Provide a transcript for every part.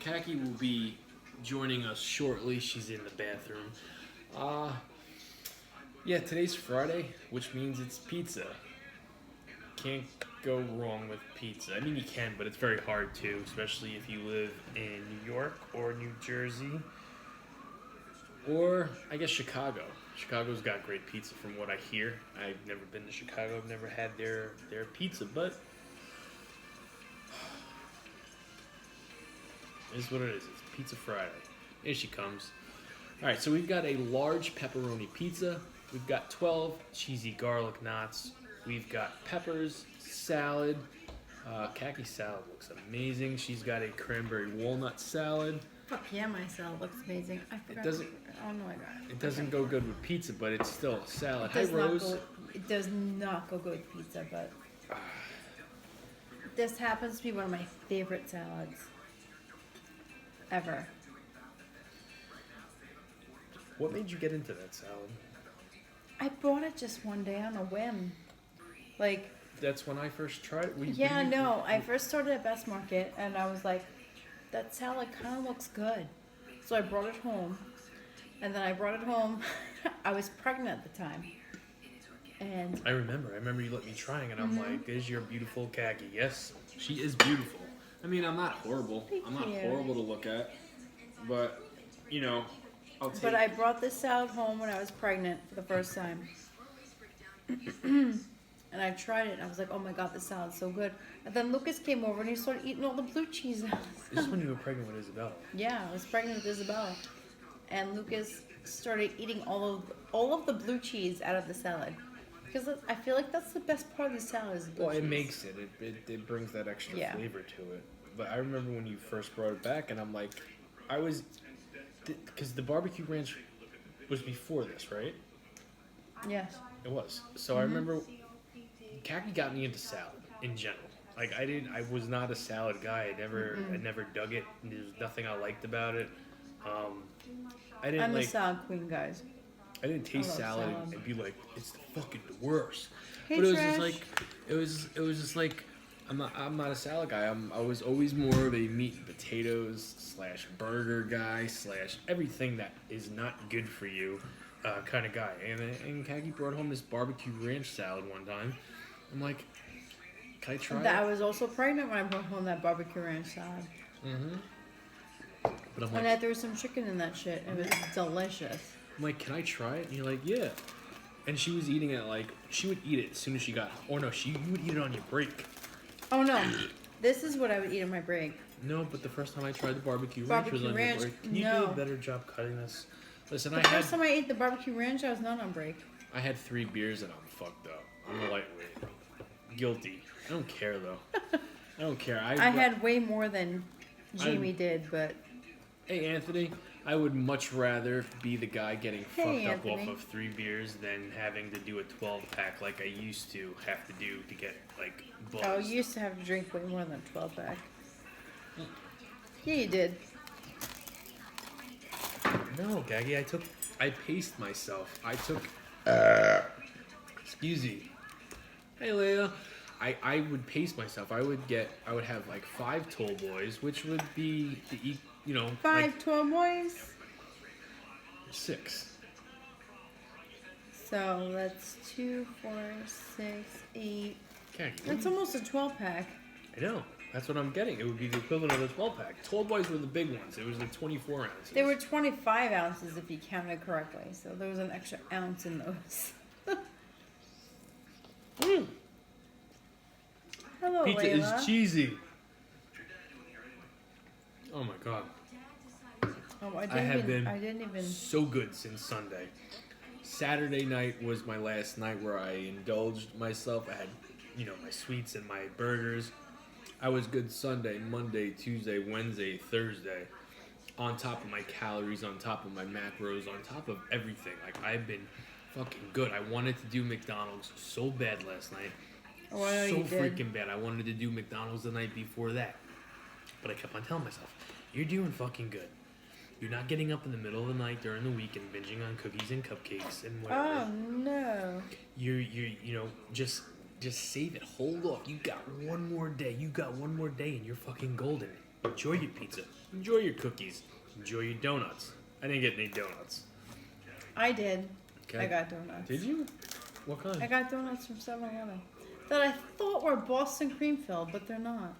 Kaki will be joining us shortly. She's in the bathroom. Yeah, today's Friday, which means it's pizza. Can't go wrong with pizza. I mean, you can, but it's very hard to, especially if you live in New York or New Jersey. Or, I guess, Chicago. Chicago's got great pizza from what I hear. I've never been to Chicago. I've never had their pizza, but it is what it is. It's Pizza Friday. Here she comes. All right, so we've got a large pepperoni pizza. We've got 12 cheesy garlic knots. We've got peppers, salad. Khaki salad looks amazing. She's got a cranberry walnut salad. Fuck yeah, my salad looks amazing. I forgot. It doesn't. Oh no, I got it. It doesn't go good with pizza, but it's still a salad. Hi, Does not Rose. it does not go good with pizza, but this happens to be one of my favorite salads ever. What made you get into that salad? I bought it just one day on a whim. Like, That's when I first tried it. yeah, no. I first started at Best Market, and I was like, that salad kind of looks good. So I brought it home, and then I brought it home. I was pregnant at the time, and I remember you let me trying, and I'm like, "There's your beautiful Khaki." Yes, she is beautiful. I mean, I'm not horrible. I'm not horrible to look at, but you know, I'll take. But I brought this salad home when I was pregnant for the first time. And I tried it, and I was like, oh my god, this salad's so good. And then Lucas came over, and he started eating all the blue cheese out. This is when you were pregnant with Isabella. Yeah, I was pregnant with Isabella. And Lucas started eating all of the blue cheese out of the salad. Because I feel like that's the best part of the salad is the blue cheese. Well, it makes it. It brings that extra flavor to it. But I remember when you first brought it back, and I'm like, because the barbecue ranch was before this, right? Yes. It was. So I remember Khaki got me into salad in general. Like I was not a salad guy. I never dug it. There's nothing I liked about it. I'm a salad queen, guys. I didn't taste salad and be like, it's the fucking worst. Hey, but it was Trash. just like, it was just like, I'm not a salad guy. I was always more of a meat and potatoes / burger guy / everything that is not good for you kind of guy. And Khaki brought home this barbecue ranch salad one time. I'm like, can I try it? I was also pregnant when I brought home that barbecue ranch salad. But I'm And like, I threw some chicken in that shit. It was delicious. I'm like, can I try it? And you're like, yeah. And she was eating it like, she would eat it as soon as she got home. Or no, you would eat it on your break. Oh no, this is what I would eat on my break. No, but the first time I tried the barbecue ranch was on your break. Can you do a better job cutting this? Listen, The first time I ate the barbecue ranch, I was not on break. I had 3 beers and I'm fucked up. I'm a lightweight. Guilty. I don't care though. I don't care. I had way more than Jamie did, but... Hey, Anthony. I would much rather be the guy getting fucked up off of 3 beers than having to do a 12-pack like I used to have to do to get, like, buzzed. Oh, you used to have to drink way more than a 12-pack. Yeah, you did. No, Gaggy, I paced myself. Excuse me. Hey, Leah. I would pace myself. I would have like 5 tall boys, which would be the 5 like 12 boys. 6. So that's 2, 4, 6, 8. Okay. That's almost a 12-pack. I know. That's what I'm getting. It would be the equivalent of a 12-pack. Tall boys were the big ones. It was the 24 ounces. They were 25 ounces if you counted correctly. So there was an extra ounce in those. Hello, Pizza Layla. is cheesy. Oh my god. Oh, I didn't even so good since Sunday. Saturday night was my last night where I indulged myself. I had, my sweets and my burgers. I was good Sunday, Monday, Tuesday, Wednesday, Thursday. On top of my calories, on top of my macros, on top of everything. Like, I've been fucking good. I wanted to do McDonald's so bad last night. Oh, I know you did. Freaking bad. I wanted to do McDonald's the night before that. But I kept on telling myself, you're doing fucking good. You're not getting up in the middle of the night during the week and binging on cookies and cupcakes and whatever. Oh, no. You're just save it. Hold off. You got one more day. And you're fucking golden. Enjoy your pizza. Enjoy your cookies. Enjoy your donuts. I didn't get any donuts. I did. Okay. I got donuts. Did you? What kind? I got donuts from 7-Eleven that I thought were Boston cream filled, but they're not.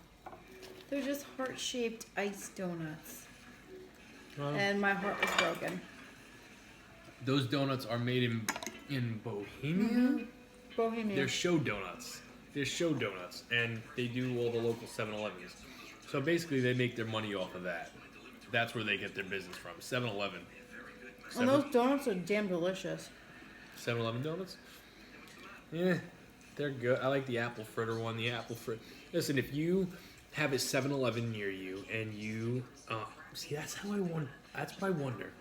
They're just heart-shaped iced donuts. And my heart was broken. Those donuts are made in Bohemia? Mm-hmm. Bohemia. They're show donuts. They're show donuts. And they do all the local 7-Elevens. So basically they make their money off of that. That's where they get their business from. 7-Eleven. And those donuts are damn delicious. 7-Eleven donuts? Yeah, they're good. I like the apple fritter one. The apple fritter. Listen, if you have a 7-Eleven near you and you... see, that's how I want... That's my wonder.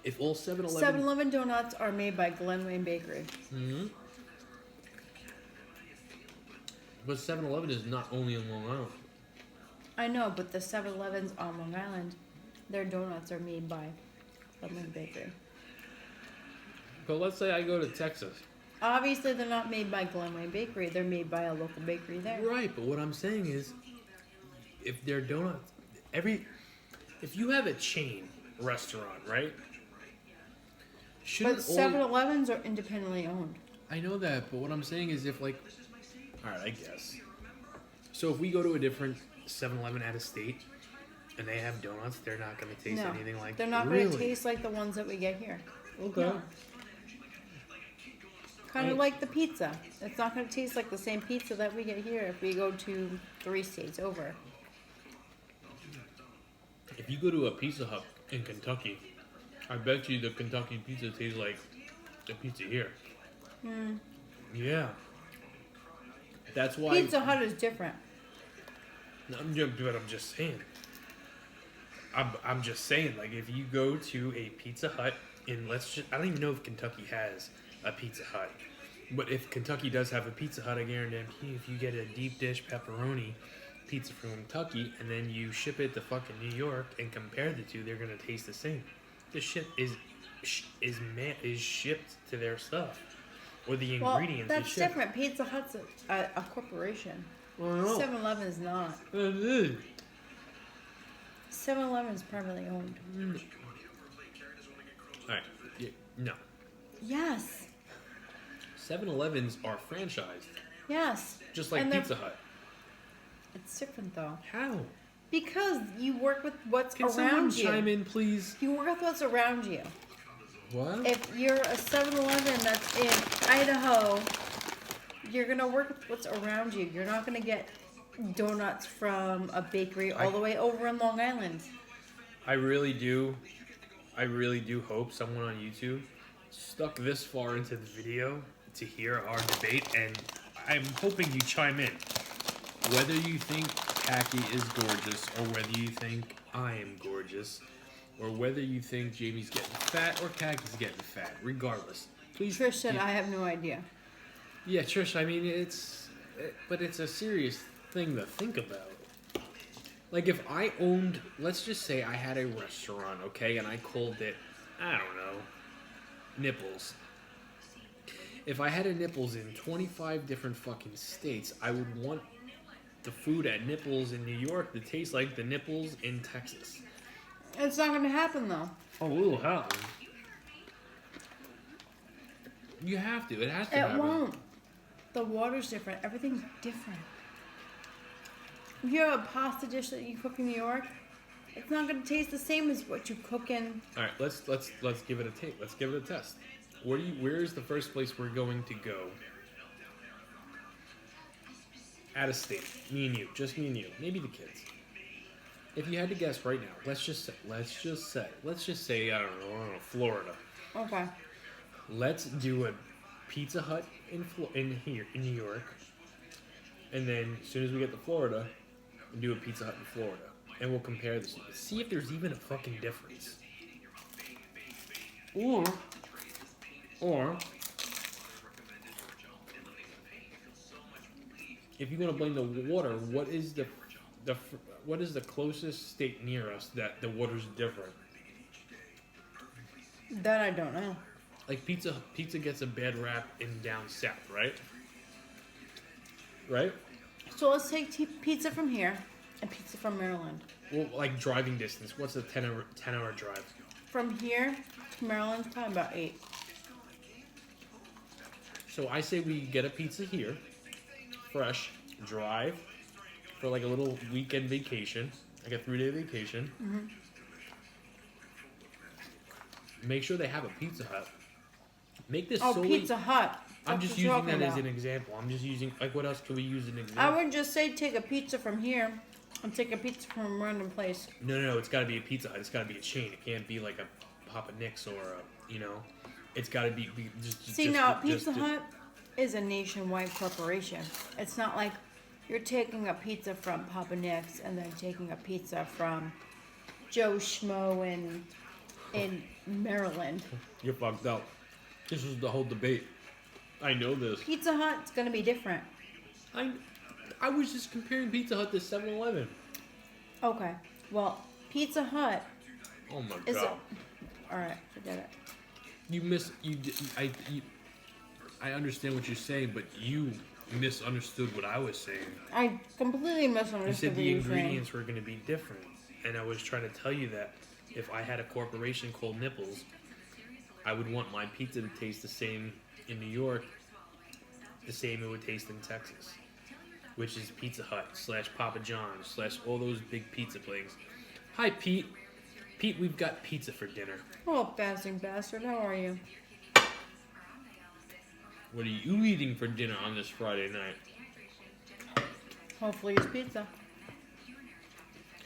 If all 7-Eleven... 7-Eleven donuts are made by Glen Wayne Bakery. Mm-hmm. But 7-Eleven is not only in Long Island. I know, but the 7-Elevens on Long Island, their donuts are made by Glen Wayne Bakery. But let's say I go to Texas. Obviously, they're not made by Glen Wayne Bakery. They're made by a local bakery there. Right, but what I'm saying is, if their donuts... If you have a chain restaurant, right? But 7-Elevens are independently owned. I know that, but what I'm saying is if, like... Alright, I guess. So if we go to a different 7-Eleven out of state, and they have donuts, they're not going to taste anything like... They're not going to taste like the ones that we get here. Okay. No. Kind of like the pizza. It's not going to taste like the same pizza that we get here if we go to 3 states over. If you go to a Pizza Hut in Kentucky, I bet you the Kentucky pizza tastes like the pizza here. Yeah. That's why... Pizza Hut is different. But I'm just saying. I'm just saying, like, if you go to a Pizza Hut in, I don't even know if Kentucky has a Pizza Hut. But if Kentucky does have a Pizza Hut, I guarantee if you get a deep dish pepperoni pizza from Kentucky and then you ship it to fucking New York and compare the two, they're gonna taste the same. This shit is shipped to their stuff, or the ingredients. Well, that's different. Pizza Hut's a corporation. Well, 7-Eleven is not. It is. 7-Eleven is privately owned. All right. Yeah, no. Yes. 7-Elevens are franchised. Yes. Just like Pizza Hut. It's different though. How? Because you work with what's Can around someone you. chime in, please? You work with what's around you. What? If you're a 7-Eleven that's in Idaho, you're going to work with what's around you. You're not going to get donuts from a bakery all the way over in Long Island. I really do hope someone on YouTube stuck this far into the video to hear our debate, and I'm hoping you chime in. Whether you think Khaki is gorgeous, or whether you think I am gorgeous, or whether you think Jamie's getting fat or Khaki's getting fat, regardless. Please. Trish said, I have no idea. Yeah, Trish, I mean, it's a serious thing to think about. Like, if I owned, let's just say I had a restaurant, okay, and I called it, I don't know, Nipples. If I had a Nipples in 25 different fucking states, I would want the food at Nipples in New York to taste like the Nipples in Texas. It's not going to happen, though. Oh, it will happen. You have to. It has to happen. It won't. The water's different. Everything's different. If you have a pasta dish that you cook in New York, it's not going to taste the same as what you cook in. All right, let's give it a take. Let's give it a test. Where is the first place we're going to go? Out of state, me and you, just me and you, maybe the kids. If you had to guess right now, let's just say, I don't know, Florida. Okay. Let's do a Pizza Hut in New York, and then as soon as we get to Florida, we'll do a Pizza Hut in Florida, and we'll compare this. See if there's even a fucking difference. Or if you're gonna blame the water, what is the closest state near us that the water's different? That I don't know. Like pizza gets a bad rap in down south, right? Right? So let's take pizza from here. A pizza from Maryland. Well, like driving distance. What's a 10-hour drive? From here to Maryland, probably about 8. So I say we get a pizza here, fresh, drive for like a little weekend vacation, like a 3-day vacation. Mm-hmm. Make sure they have a Pizza Hut. Make this Pizza Hut. I'm just using that as an example. I'm just using, like, what else can we use an example? I would just say take a pizza from here and take a pizza from a random place. No, it's got to be a Pizza Hut. It's got to be a chain. It can't be like a Papa Nick's or a, it's got to be just. Pizza Hut is a nationwide corporation. It's not like you're taking a pizza from Papa Nick's and then taking a pizza from Joe Schmo in Maryland. You're fucked up. This was the whole debate. I know this. Pizza Hut's gonna be different. I was just comparing Pizza Hut to 7-Eleven. Okay. Well, Pizza Hut. Oh my god. All right, forget it. I understand what you're saying, but you misunderstood what I was saying. I completely misunderstood. You said the ingredients were going to be different, and I was trying to tell you that if I had a corporation called Nipples, I would want my pizza to taste the same in New York, the same it would taste in Texas, which is Pizza Hut / Papa John's / all those big pizza places. Hi, Pete. Pete, we've got pizza for dinner. Oh, fasting bastard, how are you? What are you eating for dinner on this Friday night? Hopefully it's pizza.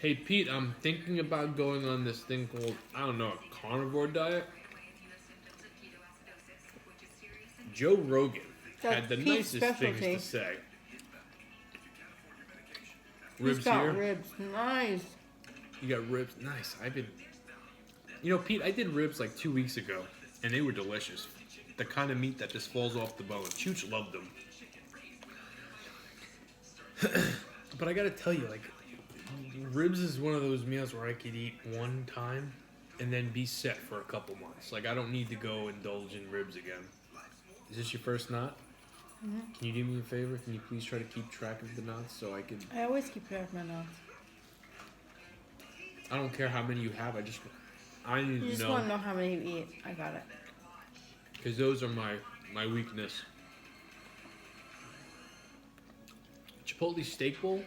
Hey, Pete, I'm thinking about going on this thing called, I don't know, a carnivore diet. Joe Rogan had the Pete's nicest specialty. things to say. He's Ribs got here. ribs. Nice. You got ribs. Nice. Pete, I did ribs like 2 weeks ago, and they were delicious. The kind of meat that just falls off the bone. Chooch loved them. But I gotta tell you, like, ribs is one of those meals where I could eat one time and then be set for a couple months. Like, I don't need to go indulge in ribs again. Is this your first knot? Mm-hmm. Can you do me a favor? Can you please try to keep track of the knots so I can... I always keep track of my knots. I don't care how many you have. I need You to just know. want to know how many you eat. I got it. Because those are my weakness. Chipotle steak bowl?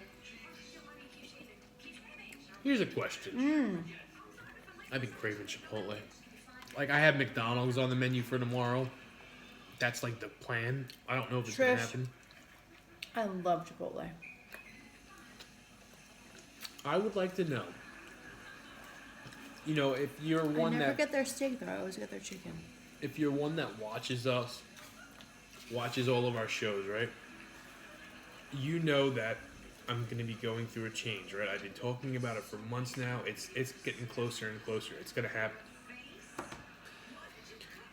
Here's a question. I've been craving Chipotle. Like, I have McDonald's on the menu for tomorrow. That's like the plan. I don't know if it's going to happen. I love Chipotle. I would like to know. If you're one I never that... get their steak, though. I always get their chicken. If you're one that watches us, watches all of our shows, right? You know that I'm going to be going through a change, right? I've been talking about it for months now. It's getting closer and closer. It's going to happen.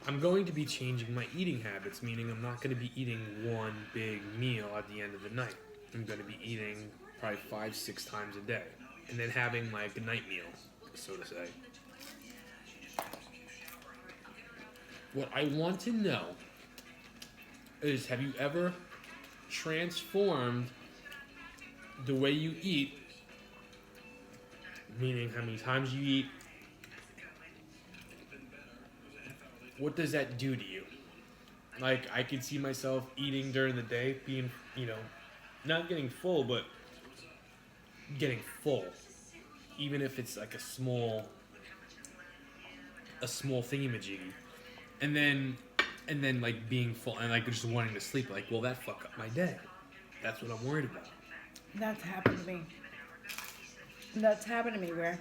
I'm going to be changing my eating habits, meaning I'm not going to be eating one big meal at the end of the night. I'm going to be eating probably 5-6 times a day, and then having like a night meal, so to say. What I want to know is, have you ever transformed the way you eat, meaning how many times you eat? What does that do to you? Like, I could see myself eating during the day, being, not getting full, but getting full. Even if it's like a small thingamajiggy. And then like being full and like just wanting to sleep. Like, will that fuck up my day? That's what I'm worried about. That's happened to me. That's happened to me where,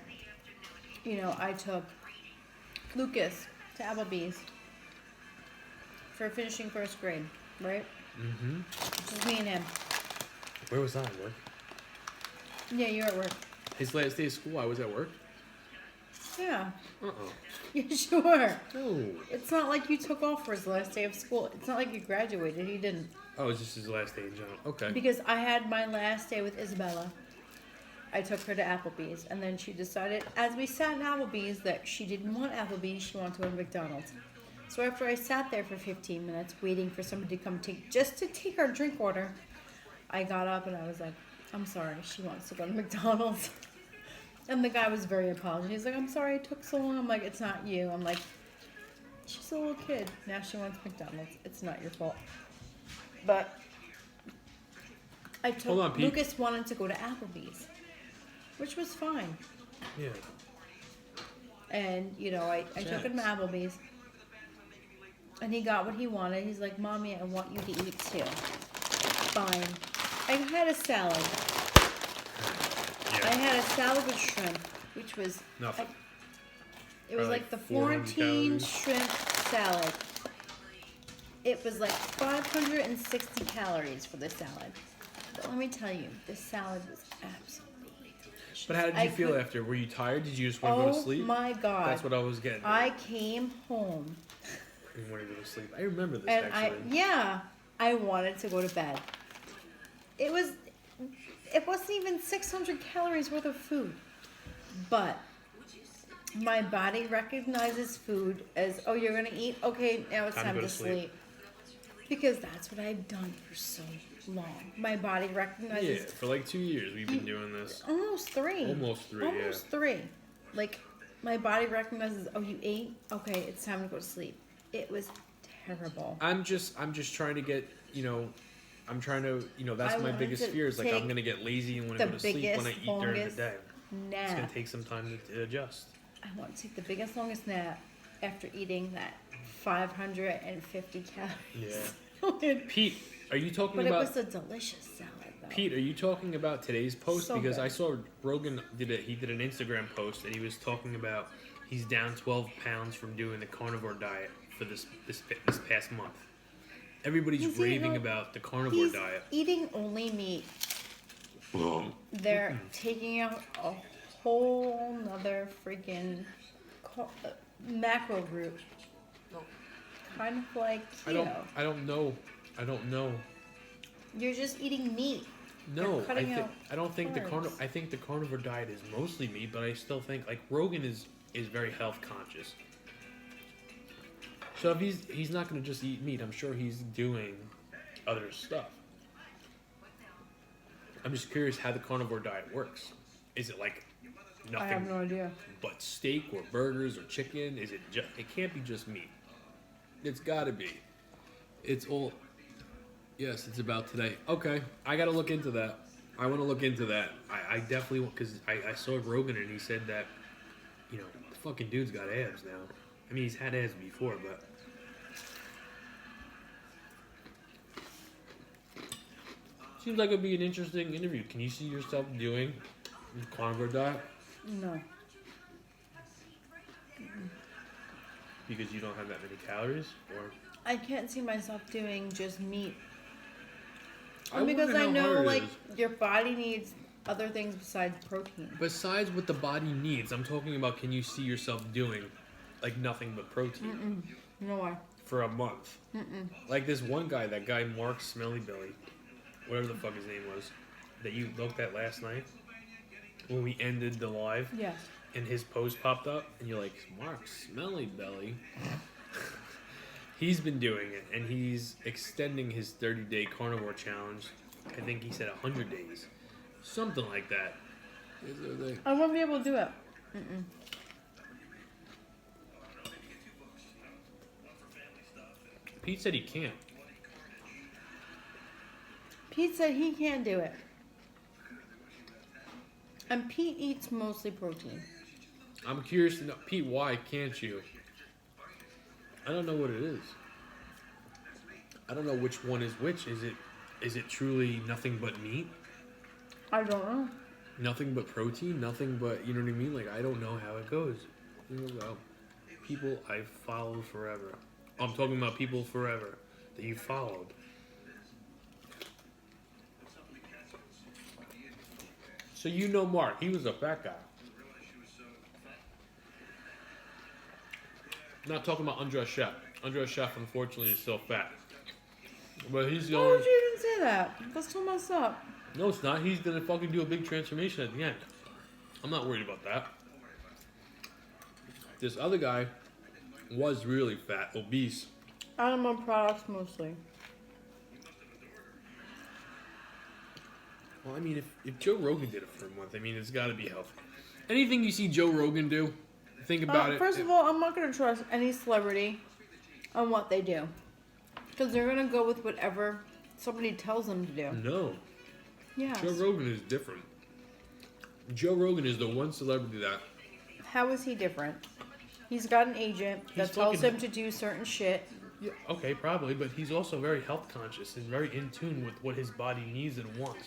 I took Lucas to Applebee's for finishing first grade, right? Mm-hmm. Just me and him. Where was I at work? Yeah, you were at work. His last day of school, I was at work? Yeah. Uh-oh. Yeah, sure. No. It's not like you took off for his last day of school. It's not like you graduated. He didn't. Oh, it's just his last day in general. Okay. Because I had my last day with Isabella. I took her to Applebee's, and then she decided, as we sat in Applebee's, that she didn't want Applebee's, she wanted to go to McDonald's. So after I sat there for 15 minutes, waiting for somebody to come take our drink order, I got up and I was like, I'm sorry, she wants to go to McDonald's. And the guy was very apologetic. He's like, I'm sorry it took so long. I'm like, it's not you. I'm like, she's a little kid. Now she wants McDonald's. It's not your fault. But I told Hold on, Pete. Lucas wanted to go to Applebee's, which was fine. Yeah. And, you know, I took him to Applebee's. And he got what he wanted. He's like, Mommy, I want you to eat too. Fine. I had a salad. Yeah. I had a salad with shrimp, which was Nothing. It was Probably like the 400 Florentine calories. shrimp salad. It was like 560 calories for the salad. But let me tell you, this salad was absolutely delicious. But how did you feel after? Were you tired? Did you just want to go to sleep? Oh my God. That's what I was getting. I came home. You want to go to sleep. I remember this And actually. I wanted to go to bed. It wasn't even 600 calories worth of food. But my body recognizes food as, oh, you're going to eat? Okay, now it's time to sleep. Because that's what I've done for so long. My body recognizes. Yeah, for like 2 years we've been doing this. Almost three. Almost three. Like, my body recognizes, oh, you ate? Okay, it's time to go to sleep. It was terrible. I'm just trying to get, I'm trying to, that's my biggest fear is like I'm going to get lazy and want to go to sleep when I eat during the day. It's going to take some time to adjust. I want to take the biggest, longest nap after eating that 550 calories. Yeah. Pete, are you talking about... But it was a delicious salad, though. Pete, are you talking about today's post? So because good. I saw Rogan he did an Instagram post and he was talking about he's down 12 pounds from doing the carnivore diet for this past month. Everybody's raving about the carnivore diet. Eating only meat. They're taking out a whole nother freaking macro group. Kind of like keto. I don't know. You're just eating meat. No, I don't think I think the carnivore diet is mostly meat, but I still think like Rogan is very health conscious. So if he's not going to just eat meat, I'm sure he's doing other stuff. I'm just curious how the carnivore diet works. Is it like nothing? I have no idea. But steak or burgers or chicken? Is it just? It can't be just meat. It's got to be. It's all. Yes, it's about today. Okay, I got to look into that. I want to look into that. I definitely want, because I saw Rogan and he said that, the fucking dude's got abs now. I mean, he's had abs before, but. Seems like it'd be an interesting interview. Can you see yourself doing the carnivore diet? No. Because you don't have that many calories, or I can't see myself doing just meat. I Because wonder I how know, hard it like, is. your body needs other things besides protein. Besides what the body needs, I'm talking about. Can you see yourself doing, like, nothing but protein No way. for a month? Like this one guy, that guy Mark Smelly Belly, whatever the fuck his name was, that you looked at last night when we ended the live. Yes. And his post popped up, and you're like, Mark Smelly Belly. He's been doing it, and he's extending his 30-day carnivore challenge. I think he said 100 days. Something like that. I won't be able to do it. Pete said he can't. Pete said he can do it. And Pete eats mostly protein. I'm curious to know, Pete, why can't you? I don't know what it is. I don't know which one is which. Is it truly nothing but meat? I don't know. Nothing but protein? Nothing but, you know what I mean? Like, I don't know how it goes. About people I've followed forever. I'm talking about people forever that you followed. So you know Mark. He was a fat guy. Not talking about Andres Chef. Andres Chef, unfortunately, is still fat. But he's the Why only... would you even say that? That's so messed up. No, it's not. He's going to fucking do a big transformation at the end. I'm not worried about that. This other guy was really fat, obese. Animal products mostly. Well, I mean, if Joe Rogan did it for a month, I mean, it's got to be healthy. Anything you see Joe Rogan do, think about it. First of all, I'm not going to trust any celebrity on what they do. Because they're going to go with whatever somebody tells them to do. No. Yeah. Joe Rogan is different. Joe Rogan is the one celebrity that... How is he different? He's got an agent that tells him to do certain shit. Yeah, okay, probably, but he's also very health conscious and very in tune with what his body needs and wants.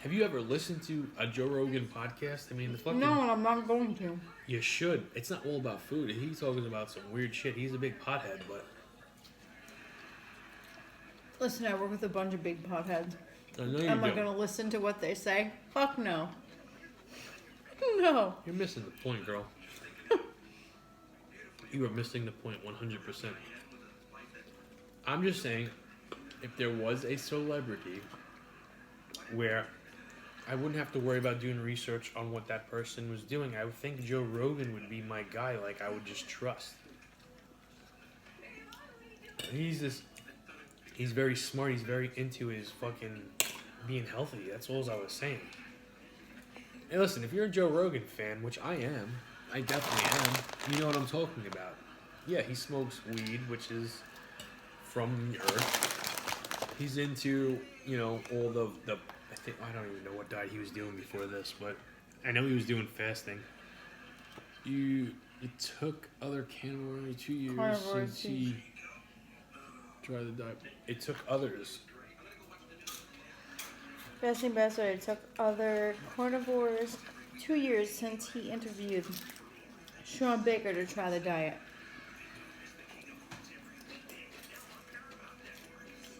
Have you ever listened to a Joe Rogan podcast? I mean, the fucking... No, and I'm not going to. You should. It's not all about food. He's talking about some weird shit. He's a big pothead, but... Listen, I work with a bunch of big potheads. I know you Am I don't. going to listen to what they say? Fuck no. No. You're missing the point, girl. You are missing the point 100%. I'm just saying, if there was a celebrity where I wouldn't have to worry about doing research on what that person was doing, I would think Joe Rogan would be my guy, like I would just trust. He's very smart, he's very into his fucking being healthy, that's all I was saying. Hey listen, if you're a Joe Rogan fan, which I am, I definitely am, you know what I'm talking about. Yeah, he smokes weed, which is from the earth. He's into, you know, all the I don't even know what diet he was doing before this, but I know he was doing fasting. It took other carnivore 2 years since he tried the diet. It took others. Fasting Bastard, it took other carnivores 2 years since he interviewed Sean Baker to try the diet.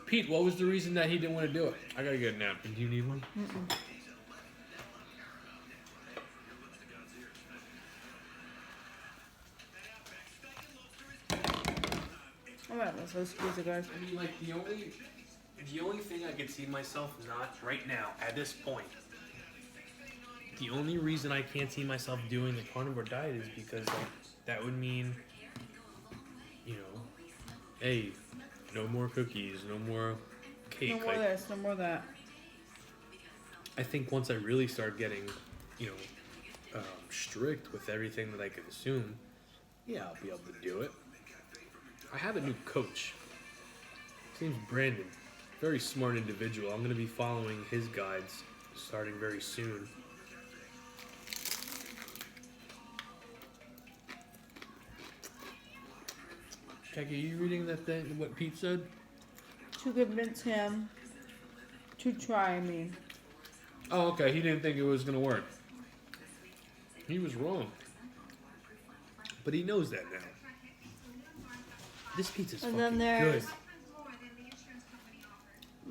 Pete, what was the reason that he didn't want to do it? I gotta get a napkin. Do you need one? Mm-mm. I'm not so excuse it, guys. I mean, like, the only thing I could see myself not right now, at this point, the only reason I can't see myself doing the carnivore diet is because, like, that would mean, you know, hey, no more cookies, no more cake. No more this, no more that. I think once I really start getting, you know, strict with everything that I consume, yeah, I'll be able to do it. I have a new coach. His name's Brandon. Very smart individual. I'm going to be following his guides starting very soon. Jackie, are you reading that thing, what Pete said? To convince him to try me. Oh, okay. He didn't think it was going to work. He was wrong. But he knows that now. This pizza's And fucking then there's good.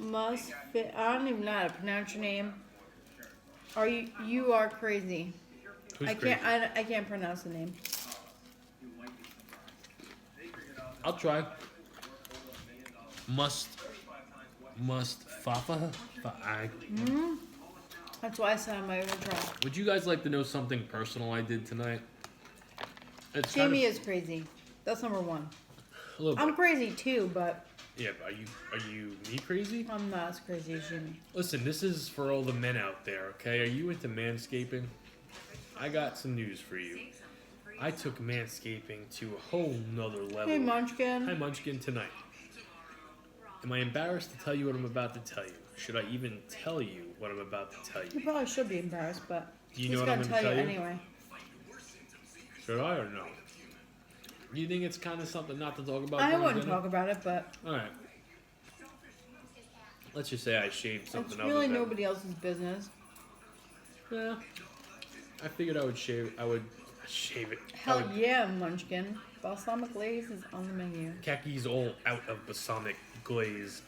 Must fit. I don't even know how to pronounce your name. You are crazy. Who's I crazy? can't. I can't pronounce the name. I'll try. Fafa? That's why I said I'm not gonna try. Would you guys like to know something personal I did tonight? It's Jamie is crazy. That's number one. a little I'm bit. crazy too, but Yeah, but are you me crazy? I'm not as crazy as Jamie. Listen, this is for all the men out there, okay? Are you into manscaping? I got some news for you. I took manscaping to a whole nother level. Hey, Munchkin. Hi, Munchkin, tonight. Am I embarrassed to tell you what I'm about to tell you? Should I even tell you what I'm about to tell You you? probably should be embarrassed, but Do you he's know what I'm gonna going to tell tell you you? anyway. Should I or no? You think it's kind of something not to talk about? I during wouldn't dinner? talk about it, but Alright. Let's just say I shaved something it's other really than... nobody else's business. Yeah. I figured I would shave it. Hell yeah, Munchkin. Balsamic glaze is on the menu. Kaki's all out of balsamic glaze.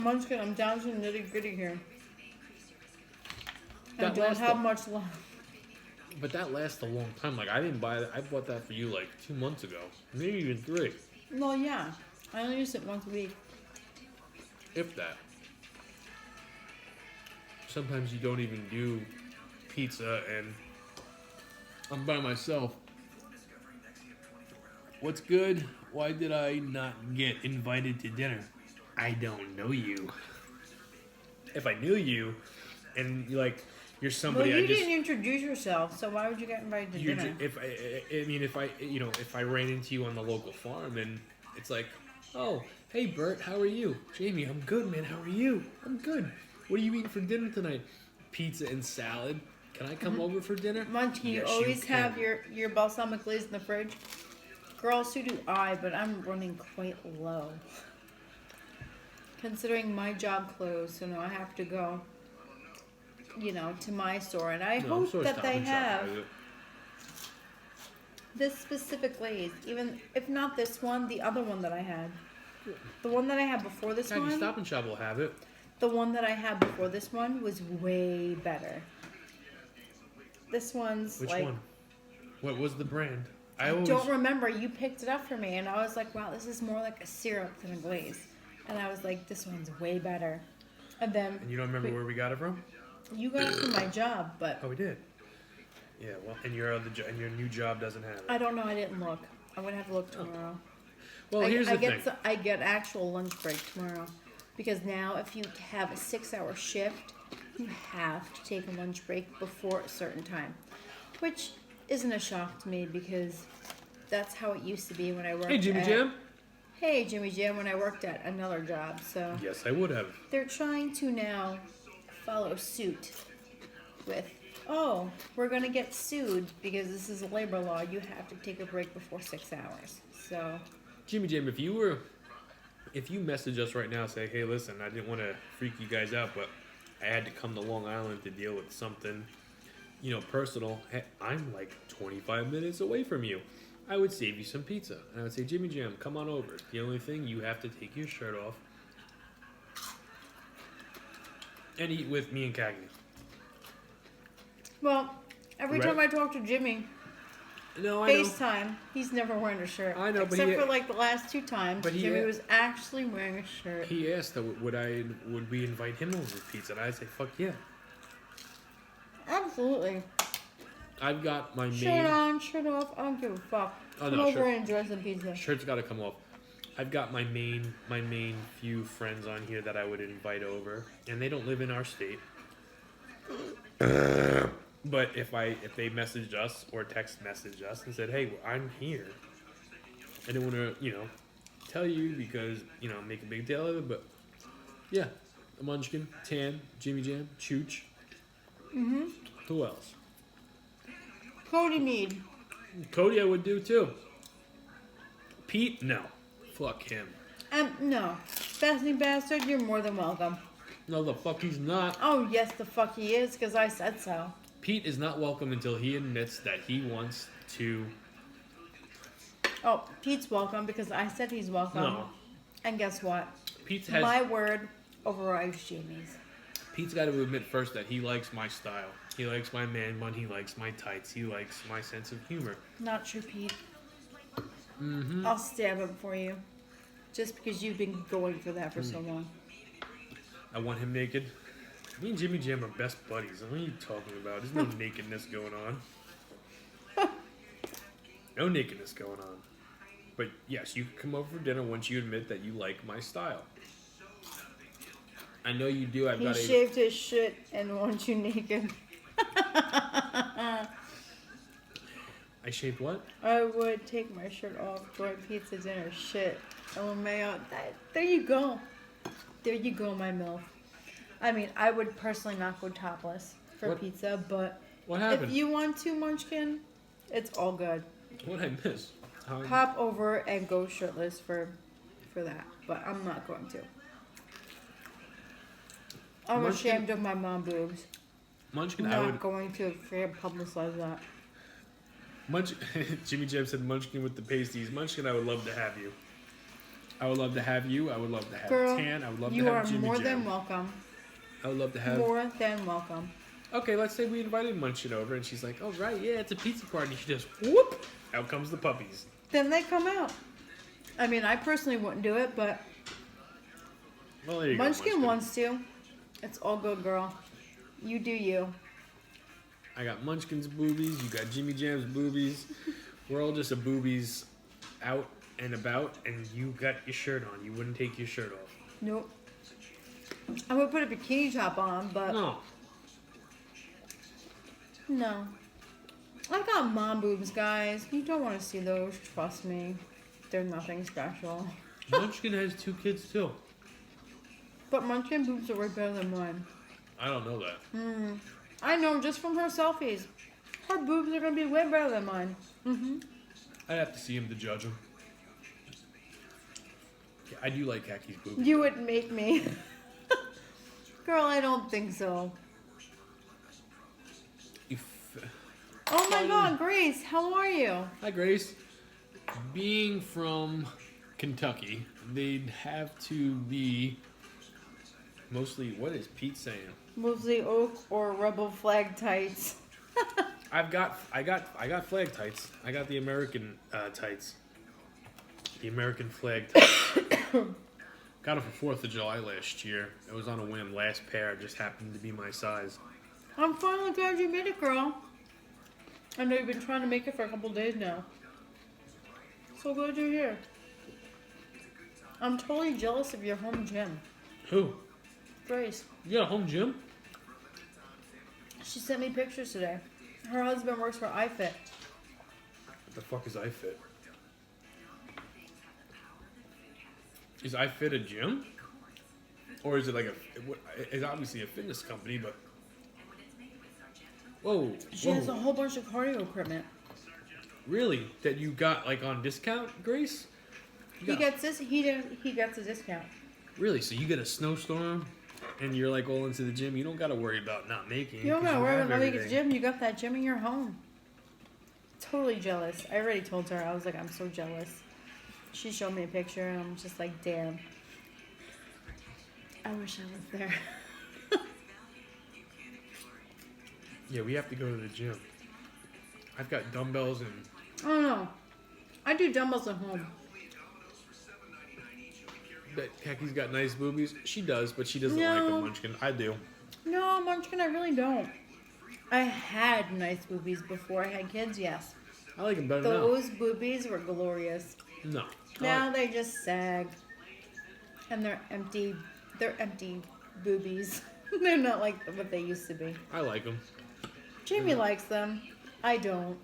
Munchkin, I'm down to the nitty gritty here. I That don't last have one- much left. But that lasts a long time. Like, I didn't buy that. I bought that for you like 2 months ago. Maybe even 3. Well, yeah. I only use it once a week. If that. Sometimes you don't even do pizza and I'm by myself. What's good? Why did I not get invited to dinner? I don't know you. If I knew you, and you're Well, somebody you didn't introduce yourself, so why would you get invited to dinner? if I ran into you on the local farm and it's like, oh, hey Bert, how are you? Jamie, I'm good, man. How are you? I'm good. What are you eating for dinner tonight? Pizza and salad. Can I come over for dinner? Munchkin, you always have your balsamic glaze in the fridge. Girl, so do I, but I'm running quite low. Considering my job closed, so now I have to go, to my store. And I hope that they have this specific glaze. Even if not this one, the other one that I had. The one that I had before this one. Stop and Shop will have it. The one that I had before this one was way better. This one's Which one? What was the brand? I don't remember. You picked it up for me, and I was like, wow, this is more like a syrup than a glaze. And I was like, this one's way better. And then... And you don't remember where we got it from? You got it from my job, but... Oh, we did? Yeah, well, and your new job doesn't have it. I don't know. I didn't look. I'm going to have to look tomorrow. Well, here's the thing. I get actual lunch break tomorrow. Because now, if you have a 6-hour shift, you have to take a lunch break before a certain time. Which isn't a shock to me, because that's how it used to be when I worked Hey, Jimmy Jam. Hey, Jimmy Jam, when I worked at another job, so... Yes, I would have. They're trying to now follow suit with, oh, we're going to get sued because this is a labor law. You have to take a break before 6 hours, so... Jimmy Jam, if you message us right now, say, hey, listen, I didn't want to freak you guys out, but I had to come to Long Island to deal with something, personal. Hey, I'm like 25 minutes away from you. I would save you some pizza. And I would say, Jimmy Jam, come on over. The only thing, you have to take your shirt off and eat with me and Cagney. Well, every time I talk to Jimmy, FaceTime, he's never wearing a shirt. I know, except for like the last 2 times, Jimmy was actually wearing a shirt. He asked, would we invite him over for pizza? And I say, fuck yeah. Absolutely. I've got my main... Shirt on, shirt off, I don't give a fuck. Come over and enjoy some pizza. Shirt's got to come off. I've got my main few friends on here that I would invite over, and they don't live in our state. But if they messaged us or text messaged us and said, "Hey, I'm here," I didn't want to tell you because make a big deal of it, but yeah, Munchkin, Tan, Jimmy Jam, Chooch. Who else? Cody Mead. Cody, I would do too. Pete, no. Fuck him. No. Fasting bastard, you're more than welcome. No, the fuck he's not. Oh, yes, the fuck he is, because I said so. Pete is not welcome until he admits that he wants to... Oh, Pete's welcome because I said he's welcome. No. And guess what? Pete's my word overrides Jamie's. Pete's got to admit first that he likes my style. He likes my man bun. He likes my tights. He likes my sense of humor. Not true, Pete. I'll stab him for you. Just because you've been going for that for so long. I want him naked. Me and Jimmy Jam are best buddies. What are you talking about? There's no nakedness going on. No nakedness going on. But yes, you can come over for dinner once you admit that you like my style. I know you do. He shaved his shit and wants you naked. I shaved what? I would take my shirt off during pizza dinner. Shit. Oh, man. There you go. There you go, my MILF. I mean, I would personally not go topless for pizza, but what happened? If you want to, Munchkin, it's all good. What'd I miss? Pop over and go shirtless for that, but I'm not going to. I'm ashamed of my mom boobs. Munchkin, I'm not going to publicize that. Jimmy Jam said Munchkin with the pasties. Munchkin, I would love to have you. I would love to have you. I would love to have Tan. I would love to have Jimmy Jam. You are more than welcome. I would love to have... More than welcome. Okay, let's say we invited Munchkin over, and she's like, oh, right, yeah, it's a pizza party. She just, whoop, out comes the puppies. Then they come out. I mean, I personally wouldn't do it, but... Well, there you Munchkin wants to. It's all good, girl. You do you. I got Munchkin's boobies. You got Jimmy Jam's boobies. We're all just a boobies out and about and you got your shirt on. You wouldn't take your shirt off. Nope. I would put a bikini top on, but No. no. I've got mom boobs, guys. You don't want to see those. Trust me. They're nothing special. Munchkin has 2 kids too. But Munchkin boobs are way better than mine. I don't know that. I know just from her selfies. Her boobs are going to be way better than mine. I'd have to see him to judge him. Yeah, I do like Kaki's boobs. You would make me. Girl, I don't think so. Oh my God, Grace, how are you? Hi, Grace. Being from Kentucky, they'd have to be mostly, what is Pete saying? Mostly oak or rebel flag tights. I got flag tights. I got the American tights. The American flag tights. Got them for 4th of July last year. It was on a whim. Last pair just happened to be my size. I'm finally glad you made it, girl. I know you've been trying to make it for a couple days now. So glad you're here. I'm totally jealous of your home gym. Who? Grace. You got a home gym? She sent me pictures today. Her husband works for iFit. What the fuck is iFit? Is iFit a gym? Or is it like it's obviously a fitness company, but... Whoa. She has a whole bunch of cardio equipment. Really? That you got like on discount, Grace? He gets a discount. Really? So you get a snowstorm and you're like all into the gym. You don't got to worry about not making. You don't got to worry about not making the gym. You got that gym in your home. Totally jealous. I already told her. I was like, I'm so jealous. She showed me a picture and I'm just like, damn. I wish I was there. Yeah, we have to go to the gym. I've got dumbbells and... Oh no. I do dumbbells at home. Bet Kaki's got nice boobies. She does, but she doesn't like the Munchkin. I do. No, Munchkin, I really don't. I had nice boobies before I had kids, yes. I like them better now. Those boobies were glorious. No. Now they just sag. And they're empty. They're empty boobies. They're not like what they used to be. I like them. Jamie likes them. I don't.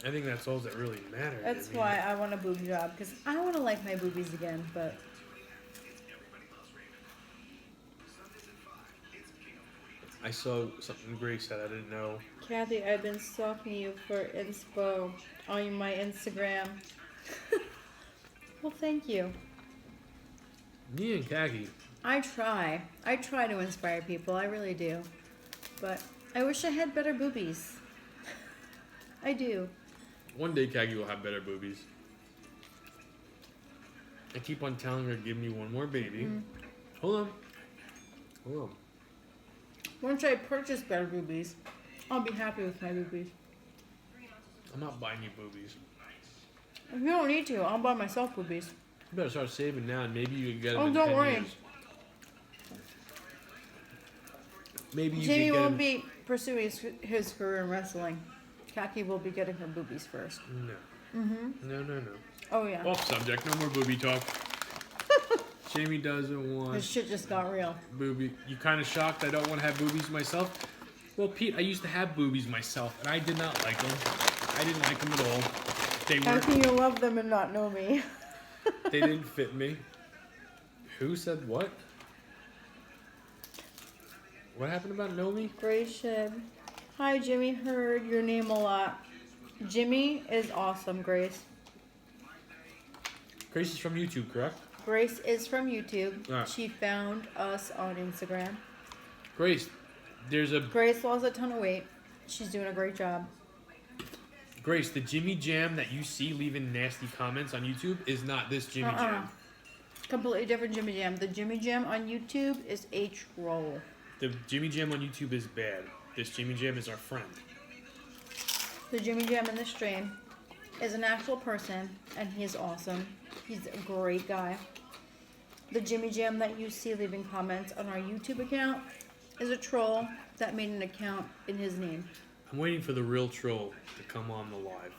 I think that's all that really matters. That's why I want a boob job, because I want to like my boobies again, but... I saw something Grace said I didn't know. Kathy, I've been stalking you for inspo on my Instagram. Well, thank you. Me and Kaki. I try. I try to inspire people. I really do. But I wish I had better boobies. I do. One day Kagi will have better boobies. I keep on telling her, give me one more baby. Hold on. Once I purchase better boobies, I'll be happy with my boobies. I'm not buying you boobies. If you don't need to, I'll buy myself boobies. You better start saving now and maybe you can get them Oh, in don't 10 worry. years. Maybe you Jamie can get won't them... be pursuing his career in wrestling. Kaki will be getting her boobies first. No. No. Oh, yeah. Off subject. No more booby talk. Jamie doesn't want... This shit just got real. Booby. You kind of shocked I don't want to have boobies myself? Well, Pete, I used to have boobies myself, and I did not like them. I didn't like them at all. How can you love them and not know me? They didn't fit me. Who said what? What happened about Nomi? Grace said, hi, Jimmy. Heard your name a lot. Jimmy is awesome, Grace. Grace is from YouTube, correct? Grace is from YouTube. Right. She found us on Instagram. Grace, there's a... Grace lost a ton of weight. She's doing a great job. Grace, the Jimmy Jam that you see leaving nasty comments on YouTube is not this Jimmy Jam. Completely different Jimmy Jam. The Jimmy Jam on YouTube is a troll. The Jimmy Jam on YouTube is bad. This Jimmy Jam is our friend. The Jimmy Jam in the stream is an actual person, and he's awesome. He's a great guy. The Jimmy Jam that you see leaving comments on our YouTube account is a troll that made an account in his name. I'm waiting for the real troll to come on the live.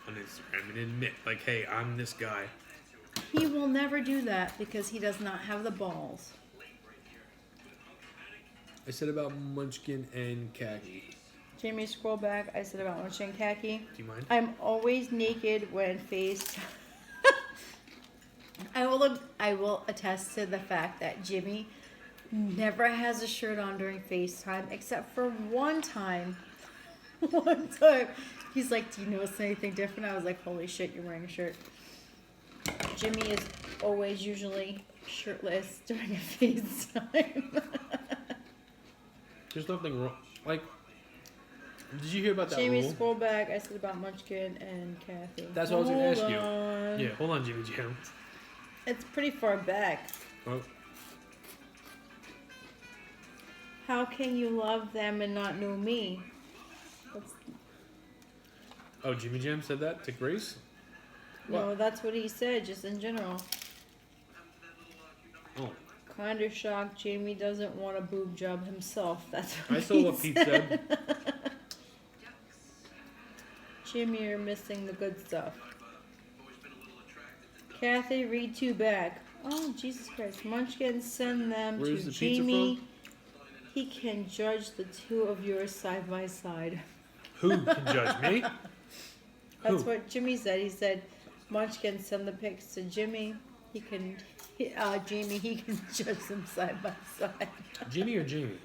on Instagram and admit, like, hey, I'm this guy. He will never do that because he does not have the balls. I said about Munchkin and Khaki. Jamie, scroll back. I said about Munchkin and Khaki. Do you mind? I'm always naked when faced. I will attest to the fact that Jimmy never has a shirt on during FaceTime except for one time. One time. He's like, do you notice anything different? I was like, holy shit, you're wearing a shirt. Jimmy is always usually shirtless during a FaceTime. There's nothing wrong. Like, did you hear about that Jamie, rule? scroll back. I said about Munchkin and Kathy. That's what I was going to ask on. you. Yeah, hold on, Jimmy Jam. It's pretty far back. Oh. How can you love them and not know me? Oh, Jimmy Jam said that to Grace? No, that's what he said, just in general. Oh. Kind of shocked Jamie doesn't want a boob job himself. That's what I saw what Pete said. Jimmy, you're missing the good stuff. Kathy, read two back. Oh, Jesus Christ. Munchkin, send them Where's to the pizza Jamie. from? He can judge the two of yours side by side. Who can judge me? That's Who? what Jimmy said. He said, Munchkin, send the pics to Jimmy. He can, Jamie, he can judge them side by side. Jimmy or Jamie?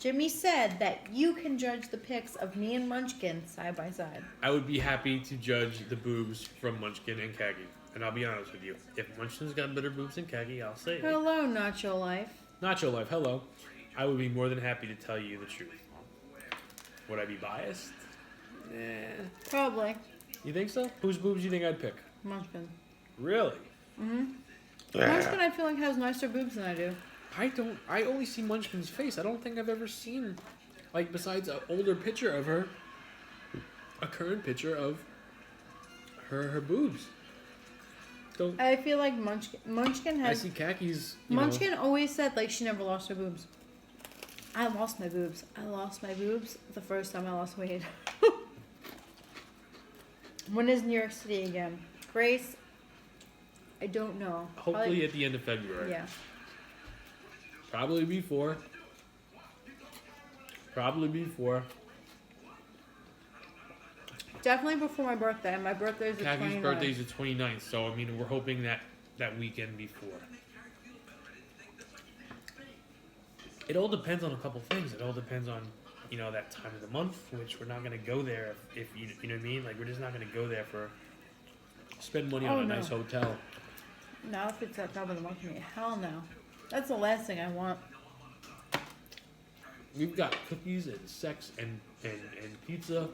Jimmy said that you can judge the pics of me and Munchkin side by side. I would be happy to judge the boobs from Munchkin and Khaki. And I'll be honest with you. If Munchkin's got better boobs than Khaki, I'll say it. Hello, Nacho Life. Nacho Life, hello. I would be more than happy to tell you the truth. Would I be biased? Probably. You think so? Whose boobs do you think I'd pick? Munchkin. Really? Munchkin, I feel like, has nicer boobs than I do. I only see Munchkin's face. I don't think I've ever seen, like, besides an older picture of her, a current picture of her boobs. Don't. I feel like Munchkin has... I see Khaki's, Munchkin always said, like, she never lost her boobs. I lost my boobs. I lost my boobs the first time I lost weight. When is New York City again? Grace, I don't know. Hopefully at the end of February. Yeah. Probably before. Definitely before my birthday. My birthday's the 29th. Khaki's birthday's the 29th, so, I mean, we're hoping that weekend before. It all depends on a couple things. It all depends on, that time of the month, which we're not going to go there if you know what I mean? Like, we're just not going to go there spend money on a nice hotel. No, if it's that time of the month for me. Hell no. That's the last thing I want. We've got cookies and sex and pizza.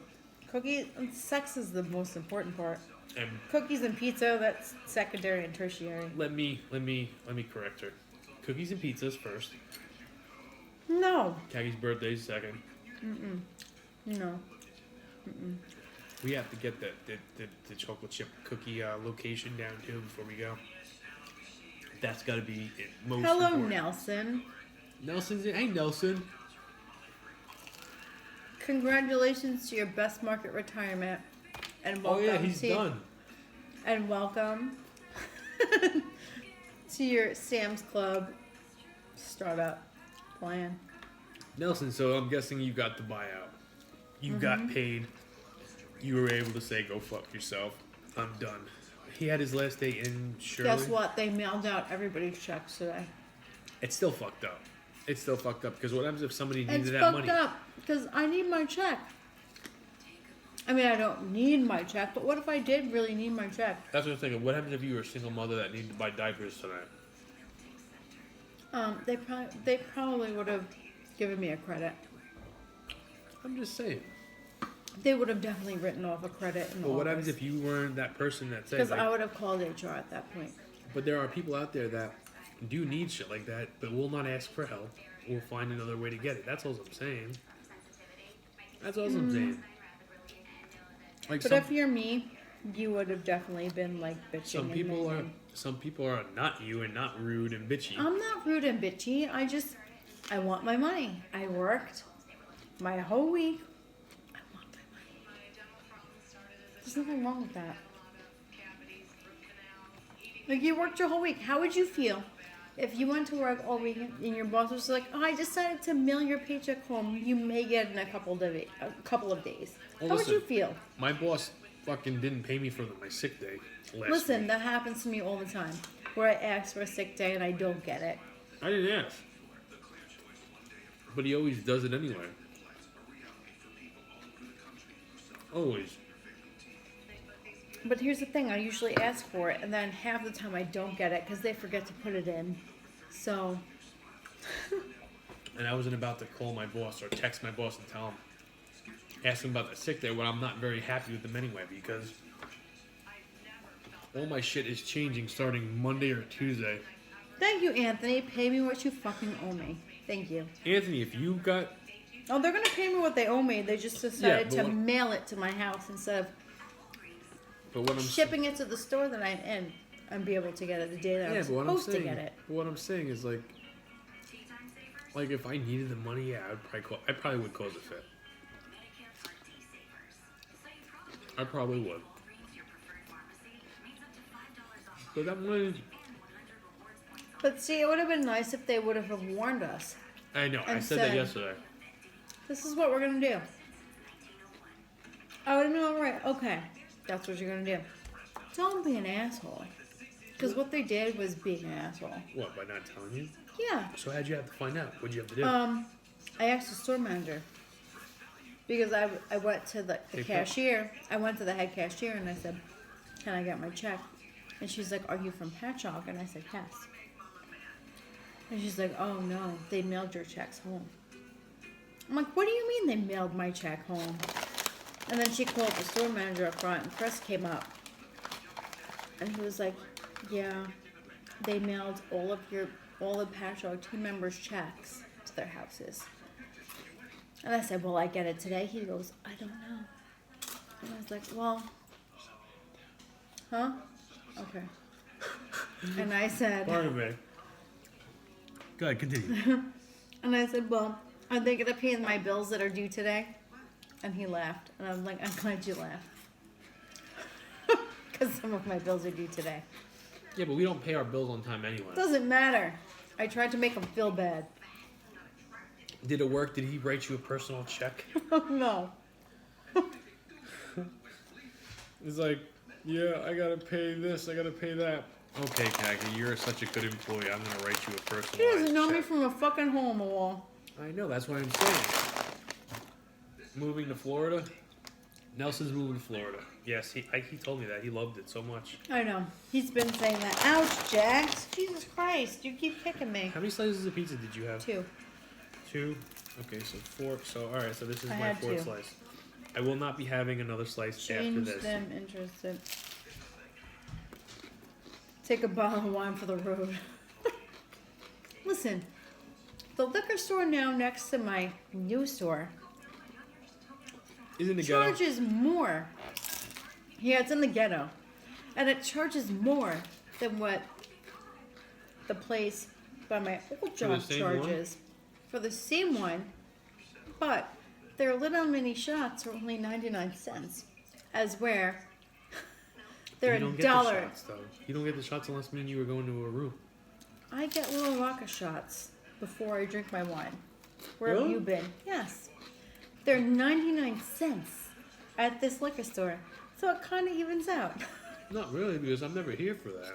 Cookies and sex is the most important part. And cookies and pizza, that's secondary and tertiary. Let me correct her. Cookies and pizzas first. No. Khaki's birthday's second. No. We have to get the chocolate chip cookie location down too before we go. That's got to be most Hello, important. Nelson. Nelson's in. Hey, Nelson. Congratulations to your best market retirement. And welcome. Oh, yeah, he's done. And welcome to your Sam's Club startup plan. Nelson, so I'm guessing you got the buyout. You got paid. You were able to say, go fuck yourself. I'm done. He had his last day in Shirley. Guess what? They mailed out everybody's checks today. It's still fucked up. Because what happens if somebody needed that money? It's fucked up because I need my check. I mean, I don't need my check, but what if I did really need my check? That's what I'm thinking. What happens if you were a single mother that needed to buy diapers tonight? They probably would have given me a credit. I'm just saying. They would have definitely written off a credit in the But what office. happens if you weren't that person that said? Because I would have called HR at that point. But there are people out there that do need shit like that, but will not ask for help. We'll find another way to get it. That's all I'm saying. Like but if you're me, you would have definitely been like bitching. Some people are not you and not rude and bitchy. I'm not rude and bitchy. I want my money. I worked my whole week. I want my money. There's nothing wrong with that. Like, you worked your whole week. How would you feel if you went to work all week and your boss was like, "Oh, I decided to mail your paycheck home. You may get it in a couple of days." Well, How listen, would you feel? My boss fucking didn't pay me for my sick day last Listen, week. that happens to me all the time. Where I ask for a sick day and I don't get it. I didn't ask. But he always does it anyway. Always. But here's the thing, I usually ask for it, and then half the time I don't get it because they forget to put it in. So, And I wasn't about to call my boss or text my boss and tell him, ask him about the sick day when I'm not very happy with them anyway, because all my shit is changing starting Monday or Tuesday. thank you, Anthony. Pay me what you fucking owe me. Thank you. Anthony, if you got... Oh, they're going to pay me what they owe me. They just decided but to what- mail it to my house instead of But what I'm shipping it to the store that I'm in and be able to get it the day that I'm but what I'm supposed to saying, get it. but what I'm saying is like if I needed the money, yeah, I probably would cause a fit. I probably would. But that money, But see, it would have been nice if they would have warned us. I know. I And said that said- yesterday. This is what we're going to do. I would have been alright. Okay. That's what you're going to do. Don't be an asshole. Because what they did was being an asshole. What, by not telling you? Yeah. So how'd you have to find out? What'd you have to do? I asked the store manager. Because I went to the Hey, cashier. I went to the head cashier and I said, "Can I get my check?" And she's like, "Are you from Patchogue?" And I said, "Yes." And she's like, "Oh no, they mailed your checks home." I'm like, "What do you mean they mailed my check home?" And then she called the store manager up front, and Chris came up. And he was like, "Yeah, they mailed all the Patchogue team members' checks to their houses." And I said, "Well, I get it today." He goes, "I don't know." And I was like, "Well, huh? Okay." And I said, Pardon me. Go ahead, continue. and I said, "Well, are they gonna pay my bills that are due today?" And he laughed, and I'm like, "I'm glad you laughed, because some of my bills are due today." Yeah, but we don't pay our bills on time anyway. Doesn't matter. I tried to make him feel bad. Did it work? Did he write you a personal check? Oh no. It's like, yeah, I gotta pay this, I gotta pay that. Okay, Kagi, you're such a good employee. I'm gonna write you a personalized He doesn't know me check. from a fucking hole in the wall. I know, that's what I'm saying. Moving to Florida? Nelson's moving to Florida. Yes, he told me that. He loved it so much. I know. He's been saying that. Ouch, Jax. Jesus Christ. You keep kicking me. How many slices of pizza did you have? 2. 2? Okay, so 4. So, alright, so this is I my had 4th 2. slice. I will not be having another slice after Change this. them interested. Take a bottle of wine for the road. Listen, the liquor store now next to my new store Isn't it ghetto? charges more. Yeah, it's in the ghetto. And it charges more than what the place by my old the job same one? charges. For the same one. But their little mini shots are only 99 cents. As where they're You don't get $1. the shots, though. You don't get the shots unless me and you were going to a room. I get little vodka shots before I drink my wine. Where have Really? you been? Yes. They're 99 cents at this liquor store. So it kind of evens out. Not really, because I'm never here for that.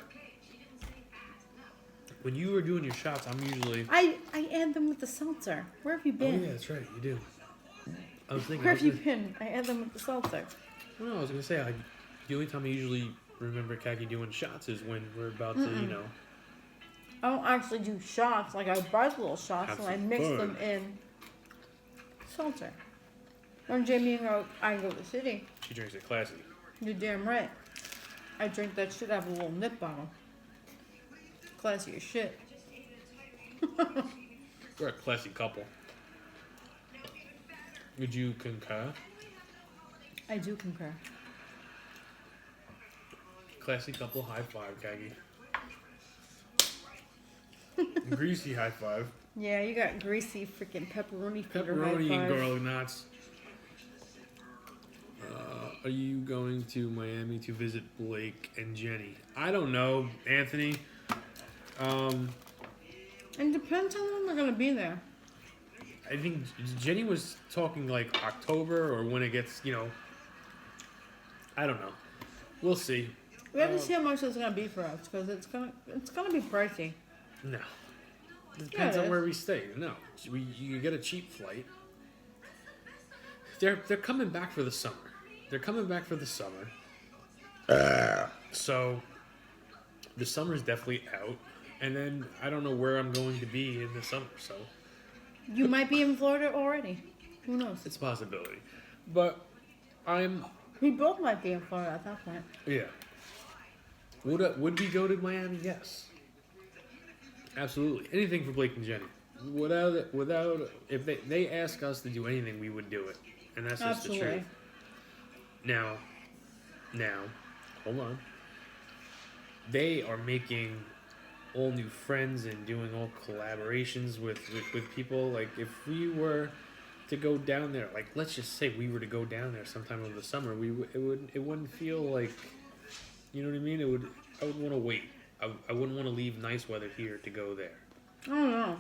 When you were doing your shots, I'm usually... I add them with the seltzer. Where have you Oh, been? yeah, that's right. You do. I was thinking... Where have you been? I add them with the seltzer. No, I was going to say, the only time I usually remember Kaki doing shots is when we're about to, you know... I don't actually do shots. Like, I buy the little shots Have and I some mix fun. them in seltzer. When Jamie and I go to the city, She drinks it classy. you're damn right. I drink that shit out of a little nip bottle. Classy as shit. We're a classy couple. Would you concur? I do concur. Classy couple, high five, Kagi. Greasy high five. Yeah, you got greasy freaking pepperoni finger high Pepperoni and five. garlic knots. Are you going to Miami to visit Blake and Jenny? I don't know, Anthony. It depends how long they're gonna be there. I think Jenny was talking like October or when it gets, I don't know. We'll see. We have to see how much it's gonna be for us because it's gonna be pricey. No. It depends on where we stay. No. You get a cheap flight. They're coming back for the summer. So the summer's definitely out. And then I don't know where I'm going to be in the summer, so you might be in Florida already. Who knows? it's a possibility. But We both might be in Florida at that point. yeah. Would we go to Miami? Yes. Absolutely. Anything for Blake and Jenny. Without if they ask us to do anything, we would do it. And that's just the truth. Now, hold on. They are making all new friends and doing all collaborations with people. Like, if we were to go down there, like, let's just say we were to go down there sometime over the summer, it wouldn't feel like, you know what I mean? I would want to wait. I wouldn't want to leave nice weather here to go there. I don't know.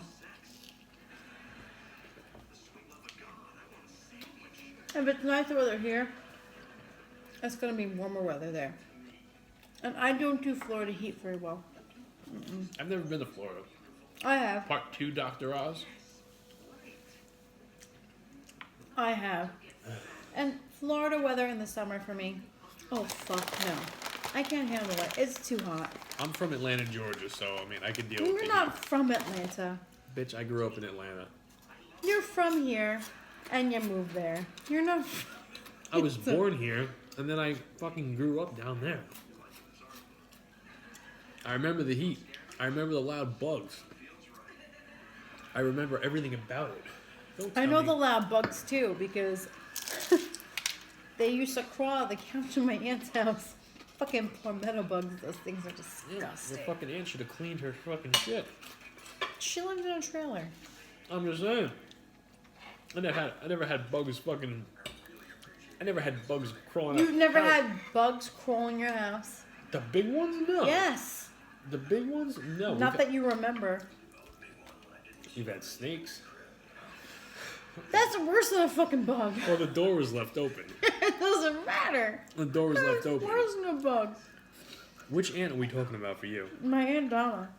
If it's nicer weather here, it's gonna be warmer weather there. And I don't do Florida heat very well. I've never been to Florida. I have. Part 2, Dr. Oz. I have. And Florida weather in the summer for me. Oh fuck no. I can't handle it. It's too hot. I'm from Atlanta, Georgia, so I mean I can deal with it. You're not from Atlanta. Bitch, I grew up in Atlanta. You're from here and you moved there. You're not. I was born here and then I fucking grew up down there. I remember the heat. I remember the loud bugs. I remember everything about it. I know the loud bugs too because they used to crawl on the couch in my aunt's house. Fucking palmetto bugs. Those things are disgusting. Yeah, your fucking aunt should have cleaned her fucking shit. She lived in a trailer. I'm just saying. I never had bugs fucking. I never had bugs crawling. You've never had bugs crawl in your house? The big ones? No. Yes. The big ones? No. Not that you remember. We've had snakes. That's worse than a fucking bug. Well, the door was left open. It doesn't matter. The door was left open. Worse than a bug. Which aunt are we talking about for you? My Aunt Donna.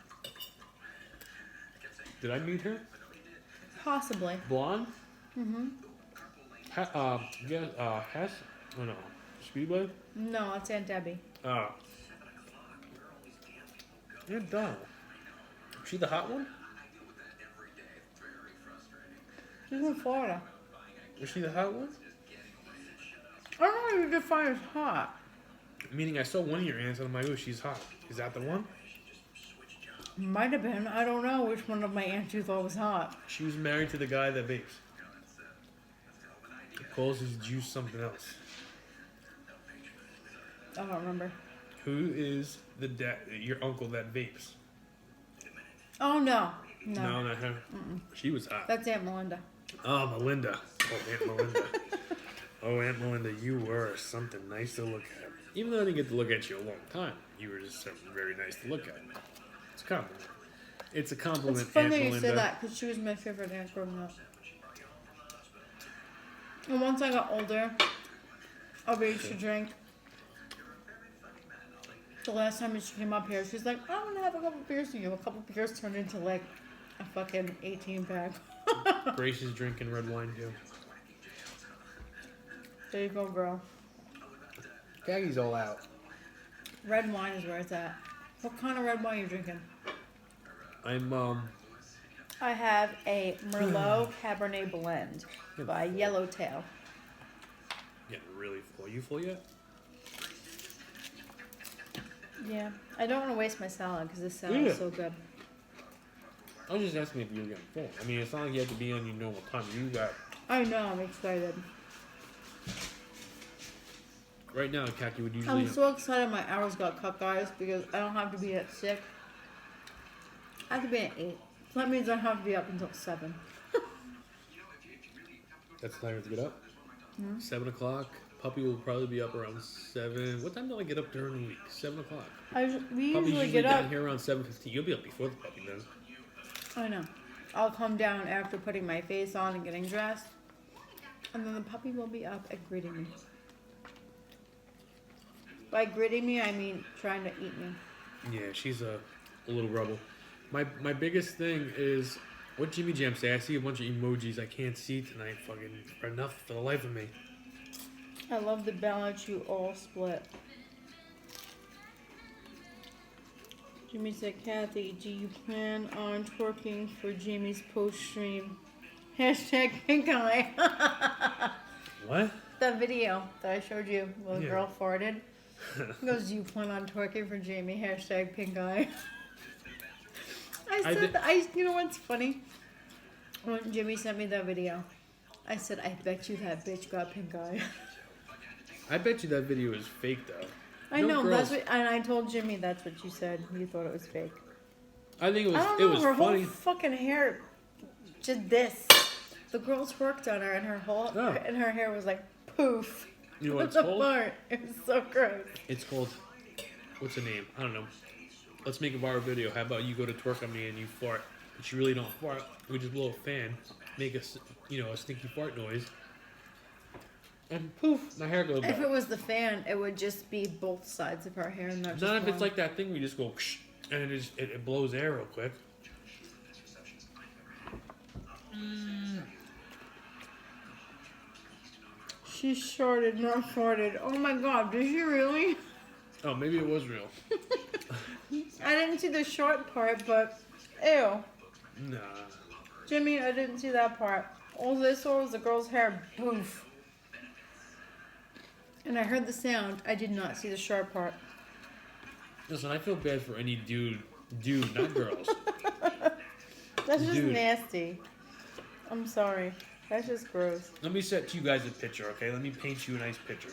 Did I meet her? Possibly. Blonde? Mm-hmm. Hess? Oh no. Speedway? No, it's Aunt Debbie. Oh. Aunt Donna. She the hot one? She's in Florida. Is she the hot one? I don't know what you define as hot. Meaning I saw one of your aunts and I'm like, oh, she's hot. Is that the one? Might have been. I don't know which one of my aunts you thought was hot. She was married to the guy that vapes. He calls his juice something else. I don't remember. Who is your uncle that vapes? Oh, no. No, not her. Mm-mm. She was hot. That's Aunt Melinda. Oh, Melinda. Oh, Aunt Melinda. Oh, Aunt Melinda, you were something nice to look at. Even though I didn't get to look at you a long time, you were just something very nice to look at. It's a compliment. It's a compliment, It's funny Aunt that you Melinda. say that because she was my favorite aunt growing up. And once I got older, of age to drink, the last time she came up here, she's like, I'm going to have a couple beers with you. A couple beers turned into like a fucking 18-pack. Grace is drinking red wine too. There you go, girl. Gaggy's all out. Red wine is where it's at. What kind of red wine are you drinking? I have a Merlot Cabernet Blend by Yellowtail. Getting really full. Are you full yet? Yeah. I don't want to waste my salad because this salad is so good. I was just asking if you were getting full. I mean, it's not like you have to be on your normal time. You got... I know, I'm excited. Right now, Kaki would usually... I'm so excited my hours got cut, guys, because I don't have to be at 6. I have to be at 8. So that means I have to be up until 7. That's the time you have to get up? 7 o'clock. Puppy will probably be up around 7. What time do I get up during the week? 7 o'clock. We Puppy's usually get down up. here around 7:15. You'll be up before the puppy does. I know. I'll come down after putting my face on and getting dressed. And then the puppy will be up and greeting me. By greeting me, I mean trying to eat me. Yeah, she's a little rebel. My biggest thing is, what Jimmy Jam say? I see a bunch of emojis I can't see tonight. Fucking for enough for the life of me. I love the balance you all split. Jimmy said, Kathy, do you plan on twerking for Jamie's post stream? Hashtag pink eye. What? That video that I showed you when the Yeah. girl farted. He goes, do you plan on twerking for Jamie? Hashtag pink eye. I said, you know what's funny? When Jimmy sent me that video, I said, I bet you that bitch got pink eye. I bet you that video is fake though. I No know, girls- that's what, and I told Jimmy that's what you said. You thought it was fake. I think it was. I don't It know, was her funny. whole fucking hair, just this. The girls worked on her, and her whole Oh. and her hair was like poof. You know what it's The called? part. It was so gross. It's called. What's the name? I don't know. Let's make a viral video. How about you go to twerk on me and you fart, but you really don't fart. We just blow a fan, make a a stinky fart noise, and poof, my hair goes back. If it was the fan, it would just be both sides of her hair, and not just Not if it's one. like that thing where you just go and it blows air real quick. She shorted, not farted. Oh my god, did she really? Oh, maybe it was real. I didn't see the short part, but ew. Nah. Jimmy, I didn't see that part. All this saw was the girl's hair, poof. And I heard the sound. I did not see the short part. Listen, I feel bad for any dude, not girls. That's just Dude. nasty. I'm sorry. That's just gross. Let me set you guys a picture, okay? Let me paint you a nice picture.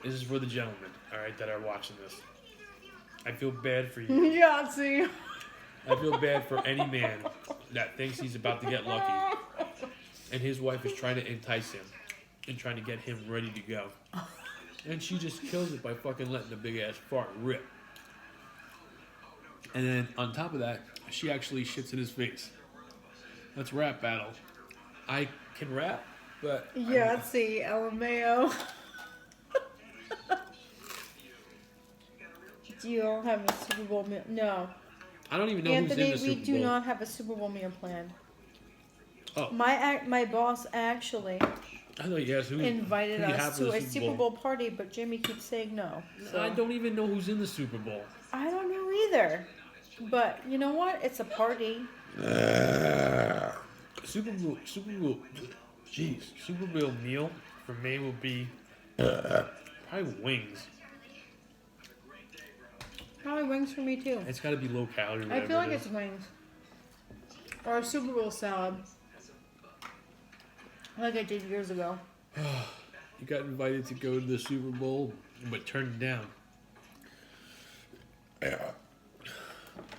This is for the gentlemen, all right, that are watching this. I feel bad for you. Yahtzee. I feel bad for any man that thinks he's about to get lucky, and his wife is trying to entice him and trying to get him ready to go, and she just kills it by fucking letting the big ass fart rip. And then on top of that, she actually shits in his face. That's rap battle. I can rap, but Yahtzee, LMAO. Do you all have a Super Bowl meal? No. I don't even know Anthony, who's in the we Super Bowl. do not have a Super Bowl meal planned. Oh, My boss actually I thought you asked who invited who you us have for to the a Super Bowl party, but Jimmy keeps saying no. So. I don't even know who's in the Super Bowl. I don't know either. But you know what? It's a party. Super Bowl, jeez, Super Bowl meal for me will be probably wings. Probably wings for me too. It's got to be low calorie. I Whatever feel like it it's is. wings. Or a Super Bowl salad. Like I did years ago. You got invited to go to the Super Bowl, but turned it down.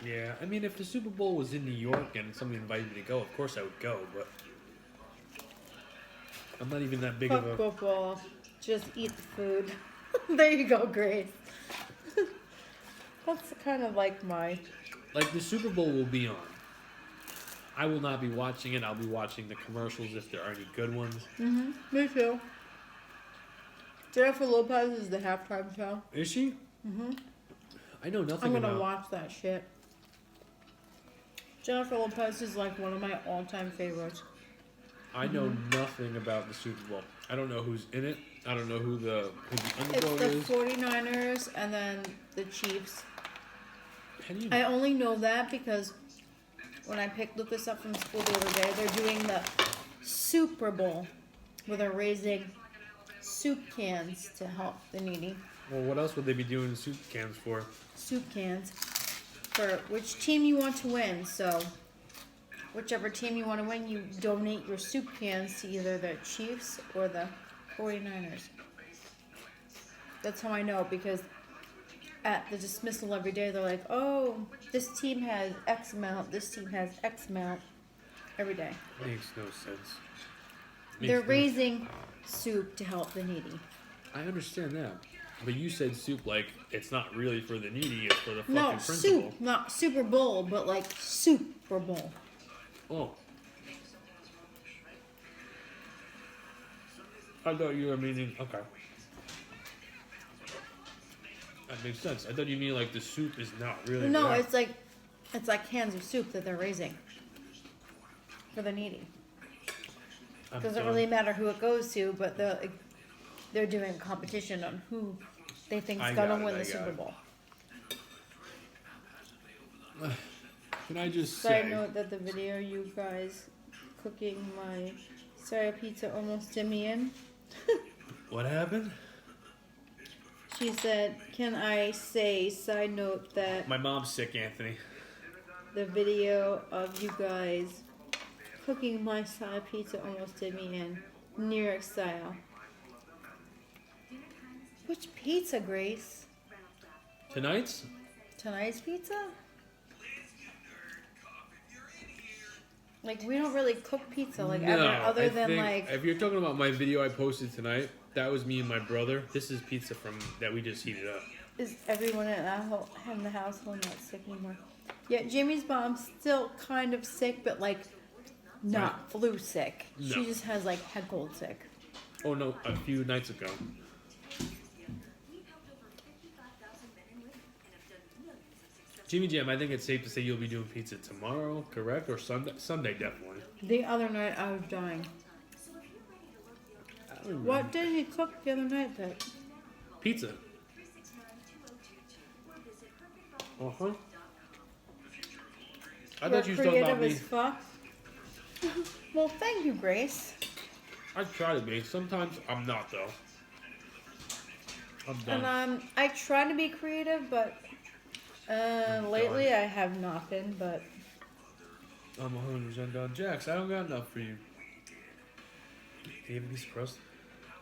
Yeah, I mean, if the Super Bowl was in New York and somebody invited me to go, of course I would go, but I'm not even that big Fuck of a... football. Just eat the food. There you go, Grace. That's kind of like my... Like, the Super Bowl will be on. I will not be watching it. I'll be watching the commercials if there are any good ones. Mm-hmm. Me too. Jennifer Lopez is the halftime show. Is she? Mm-hmm. I know nothing I'm gonna about... watch that shit. Jennifer Lopez is like one of my all-time favorites. I know nothing about the Super Bowl. I don't know who's in it. I don't know who the It's underdog the is. 49ers and then the Chiefs. How do you... I only know that because when I picked Lucas up from school the other day, they're doing the Super Bowl where they're raising soup cans to help the needy. Well, what else would they be doing soup cans for? Soup cans for which team you want to win. So whichever team you want to win, you donate your soup cans to either the Chiefs or the 49ers. That's how I know, because at the dismissal every day, they're like, oh, this team has X amount, this team has X amount every day. Makes no sense. They're raising soup to help the needy. I understand that. But you said soup like it's not really for the needy, it's for the fucking No, principal. soup. Not Super Bowl, but like Super Bowl. Oh. I thought you were meaning... Okay. That makes sense. I thought you mean like the soup is not really... No, that. it's like cans of soup that they're raising for the needy. Doesn't really matter who it goes to, but they're doing a competition on who they think's gonna win the Super Bowl. Can I just Side say... note that the video you guys cooking my soya pizza almost did me in. What happened? She said, can I say, side note, that My mom's sick, Anthony. the video of you guys cooking my soya pizza almost did me in, New York style. Which pizza, Grace? Tonight's? Tonight's pizza? Like, we don't really cook pizza, like, ever, other than, like... If you're talking about my video I posted tonight, that was me and my brother. This is pizza that we just heated up. Is everyone in the household not sick anymore? Yeah, Jamie's mom's still kind of sick, but, like, not flu sick. No. She just has, like, head cold sick. Oh, no, a few nights ago. Jimmy Jam, I think it's safe to say you'll be doing pizza tomorrow, correct? Or Sunday? Sunday, definitely. The other night, I was dying. What did he cook the other night that... Pizza. Uh-huh. I thought you were talking about me. As fuck. Well, thank you, Grace. I try to be. Sometimes I'm not, though. I'm done. And I try to be creative, but lately I have not been, but... I'm 100% done. Jax, I don't got enough for you. Do you have a piece of crust?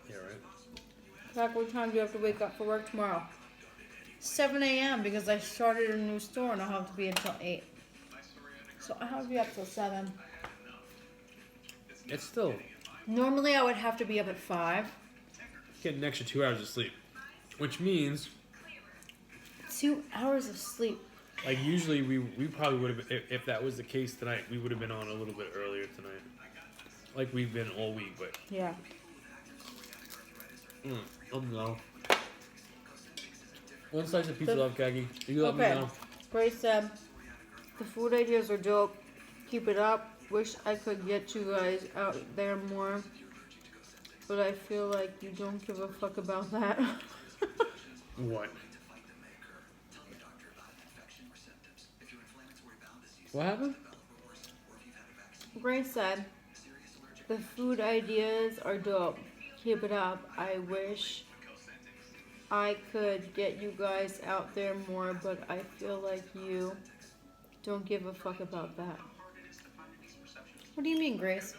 Yeah, right. Zach, what time do you have to wake up for work tomorrow? 7 a.m. because I started a new store and I'll have to be until 8. So I have to be up till 7. It's still... Normally I would have to be up at 5. Get an extra 2 hours of sleep. Which means... 2 hours of sleep. Like, usually we probably would have... If that was the case tonight, we would have been on a little bit earlier tonight. Like we've been all week, but... Yeah. No. One slice of pizza, Kagi. You let me know. Grace said, the food ideas are dope. Keep it up. Wish I could get you guys out there more. But I feel like you don't give a fuck about that. What? What happened? Grace said, the food ideas are dope. Keep it up. I wish I could get you guys out there more, but I feel like you don't give a fuck about that. What do you mean, Grace?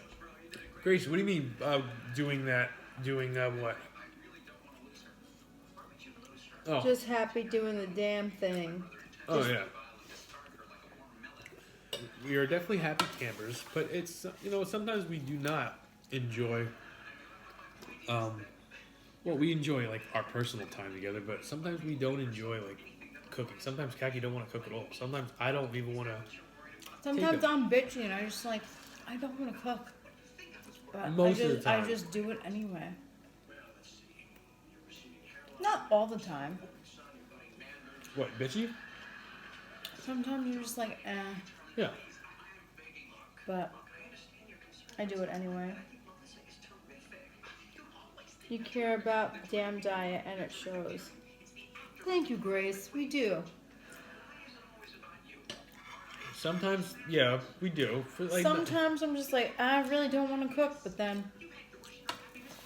Grace, what do you mean doing that? Doing what? Oh. Just happy doing the damn thing. Oh, yeah. We are definitely happy campers, but it's, sometimes we do not enjoy, we enjoy, like, our personal time together, but sometimes we don't enjoy, like, cooking. Sometimes Kaki don't want to cook at all. Sometimes I don't even want to. Sometimes I'm bitchy and I just, like, I don't want to cook. But Most of the time. I just do it anyway. Not all the time. What, bitchy? Sometimes you're just like, eh. Yeah. But I do it anyway. You care about damn diet and it shows. Thank you, Grace. We do. Sometimes, yeah, we do. Sometimes I'm just like, I really don't want to cook, but then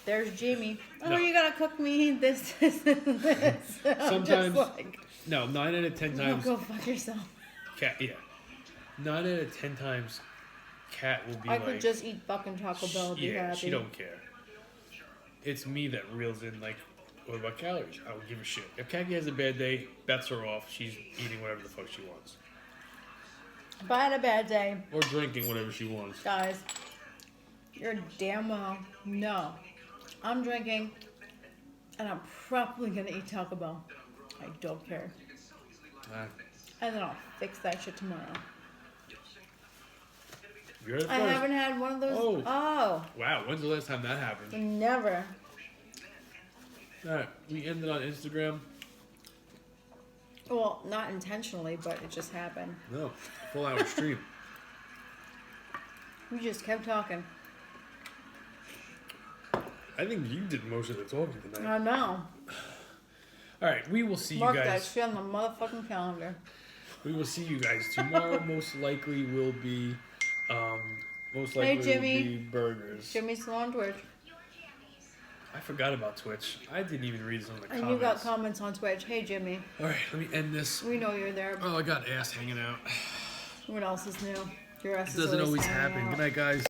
there's Jamie. Oh, no. You gotta cook me this, this. Sometimes, like, no, 9 out of 10 times. Go fuck yourself. Cat, yeah. 9 out of 10 times, Cat will be I could just eat fucking Taco Bell and be happy. She don't care. It's me that reels in, like, what about calories? I don't give a shit. If Kaki has a bad day, bets her off. She's eating whatever the fuck she wants. If I had a bad day. Or drinking whatever she wants. Guys, You're damn well. No. I'm drinking, and I'm probably gonna eat Taco Bell. I don't care. And then I'll fix that shit tomorrow. You're the first. I haven't had one of those. Oh. Wow, when's the last time that happened? Never. Alright, we ended on Instagram. Well, not intentionally, but it just happened. No, full hour stream. We just kept talking. I think you did most of the talking tonight. I know. Alright, we will see Mark you that guys. shit on the motherfucking calendar. We will see you guys tomorrow. Most likely will be Jimmy. will be burgers. Jimmy's still on Twitch. I forgot about Twitch. I didn't even read some of the And comments. you got comments on Twitch. Hey, Jimmy. Alright, let me end this. We know you're there. Oh, I got ass hanging out. What else is new? Your ass It doesn't is always hanging happen. out. Good night, guys.